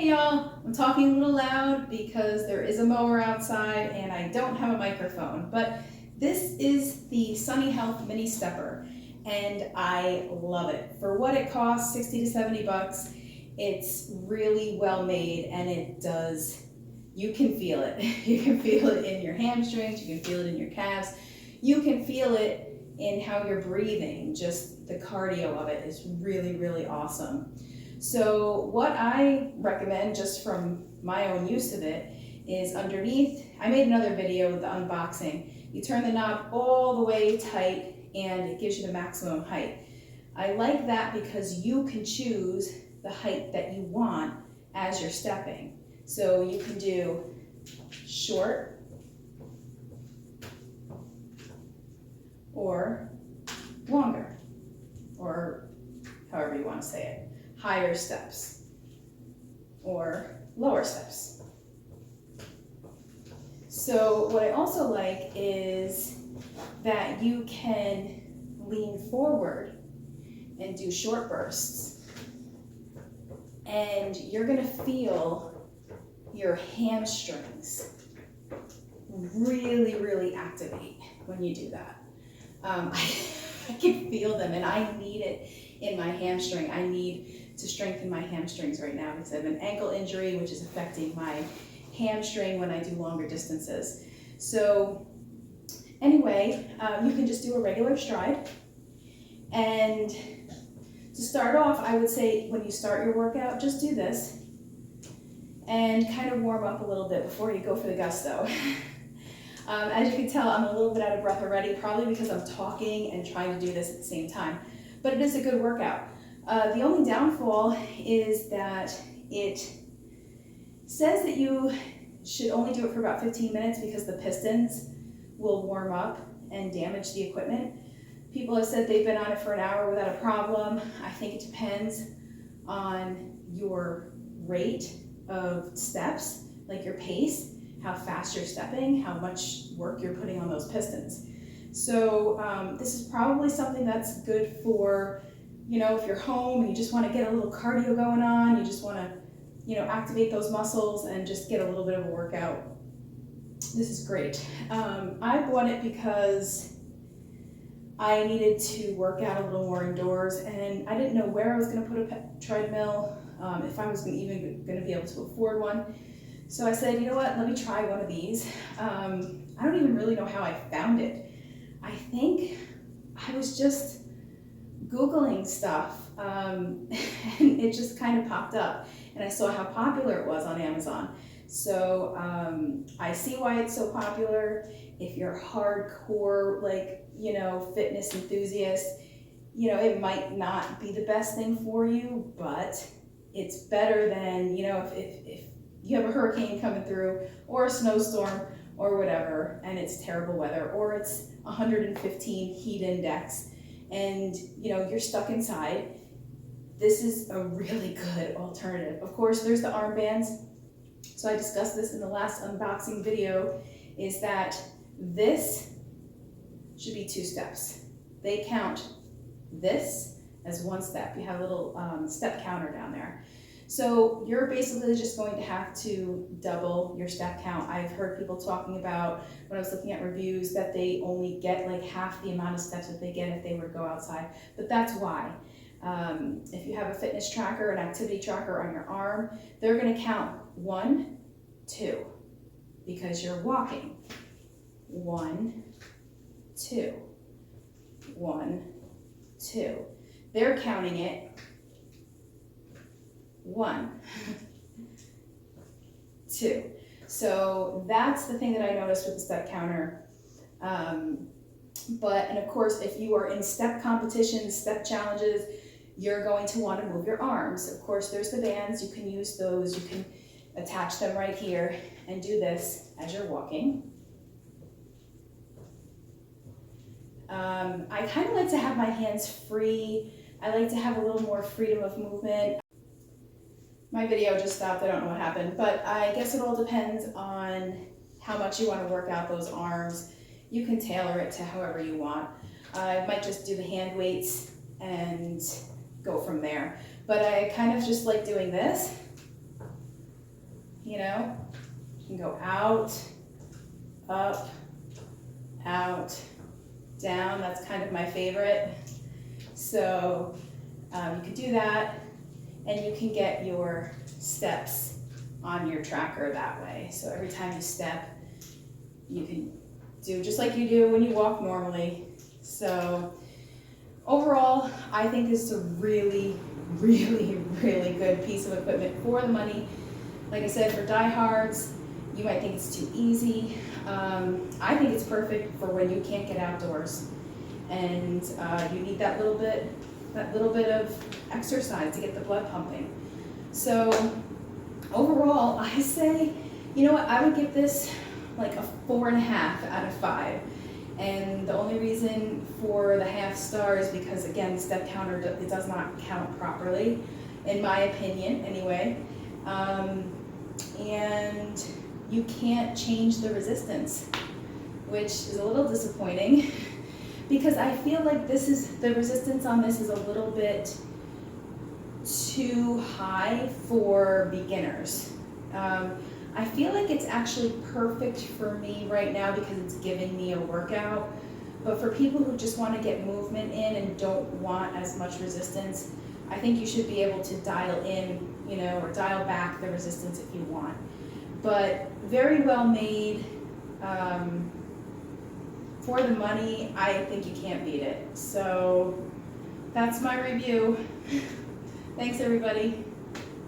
Hey y'all, I'm talking a little loud because there is a mower outside and I don't have a microphone, but this is the Sunny Health Mini Stepper and I love it. For what it costs, 60 to 70 bucks, it's really well made and it does, you can feel it. You can feel it in your hamstrings, you can feel it in your calves, you can feel it in how you're breathing. Just the cardio of it is really, really awesome. So what I recommend, just from my own use of it, is underneath, I made another video with the unboxing. You turn the knob all the way tight and it gives you the maximum height. I like that because you can choose the height that you want as you're stepping. So you can do short or longer, or however you want to say it. Higher steps or lower steps. So what I also like is that you can lean forward and do short bursts, and you're gonna feel your hamstrings really, really activate when you do that. I can feel them and I need it in my hamstring. I need to strengthen my hamstrings right now because I have an ankle injury which is affecting my hamstring when I do longer distances. So anyway, you can just do a regular stride. And to start off, I would say when you start your workout, just do this and kind of warm up a little bit before you go for the gusto. As you can tell, I'm a little bit out of breath already, probably because I'm talking and trying to do this at the same time. But it is a good workout. The only downfall is that it says that you should only do it for about 15 minutes because the pistons will warm up and damage the equipment. People have said they've been on it for an hour without a problem. I think it depends on your rate of steps, like your pace, how fast you're stepping, how much work you're putting on those pistons. So this is probably something that's good for, if you're home and you just want to get a little cardio going on, you just want to, activate those muscles and just get a little bit of a workout. This is great. I bought it because I needed to work out a little more indoors and I didn't know where I was going to put a treadmill, if I was even going to be able to afford one. So I said, you know what, let me try one of these. I don't even really know how I found it. I think I was just Googling stuff and it just kind of popped up and I saw how popular it was on Amazon. So I see why it's so popular. If you're hardcore, fitness enthusiast, it might not be the best thing for you, but it's better than, if you have a hurricane coming through or a snowstorm or whatever, and it's terrible weather, or it's 115 heat index, and you're stuck inside. This is a really good alternative. Of course, there's the armbands. So I discussed this in the last unboxing video, is that this should be 2 steps. They count this as 1 step. You have a little step counter down there. So you're basically just going to have to double your step count. I've heard people talking about, when I was looking at reviews, that they only get like half the amount of steps that they get if they were to go outside. But that's why. If you have a fitness tracker, an activity tracker on your arm, they're going to count 1, 2, because you're walking. 1, 2, 1, 2. They're counting it 1, 2. So that's the thing that I noticed with the step counter. And of course, if you are in step competitions, step challenges, you're going to want to move your arms. Of course, there's the bands. You can use those. You can attach them right here and do this as you're walking. I kind of like to have my hands free. I like to have a little more freedom of movement. My video just stopped, I don't know what happened, but I guess it all depends on how much you want to work out those arms. You can tailor it to however you want. I might just do the hand weights and go from there. But I kind of just like doing this you know? You can go out, up, out, down. That's kind of my favorite. So you could do that, and you can get your steps on your tracker that way. So every time you step, you can do just like you do when you walk normally. So overall, I think this is a really, really, really good piece of equipment for the money. Like I said, for diehards, you might think it's too easy. I think it's perfect for when you can't get outdoors and you need that little bit of exercise to get the blood pumping. So overall, I say, you know what, I would give this like a 4.5 out of 5. And the only reason for the half star is because, again, the step counter, it does not count properly, in my opinion, anyway. And you can't change the resistance, which is a little disappointing because I feel like the resistance on this is a little bit too high for beginners. I feel like it's actually perfect for me right now because it's giving me a workout. But for people who just want to get movement in and don't want as much resistance, I think you should be able to dial in, you know, or dial back the resistance if you want. But very well made. For the money, I think you can't beat it. So that's my review. Thanks, everybody.